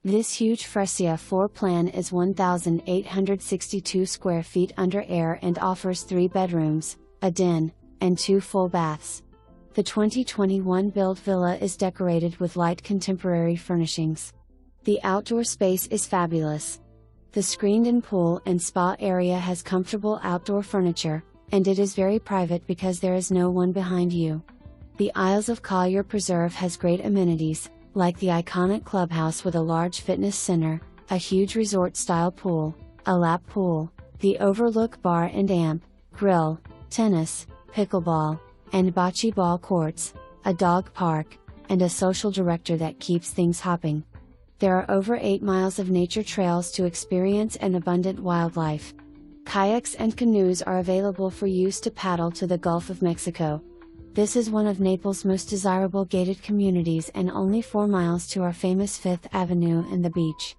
This huge Fresia floor plan is 1,862 square feet under air and offers 3 bedrooms, a den, and 2 full baths. The 2021 build villa is decorated with light contemporary furnishings. The outdoor space is fabulous. The screened-in pool and spa area has comfortable outdoor furniture, and it is very private because there is no one behind you. The Isles of Collier Preserve has great amenities, like the iconic clubhouse with a large fitness center, a huge resort-style pool, a lap pool, the Overlook Bar and amp, grill, tennis, pickleball, and bocce ball courts, a dog park, and a social director that keeps things hopping. There are over 8 miles of nature trails to experience and abundant wildlife. Kayaks and canoes are available for use to paddle to the Gulf of Mexico. This is one of Naples' most desirable gated communities and only 4 miles to our famous 5th Avenue and the beach.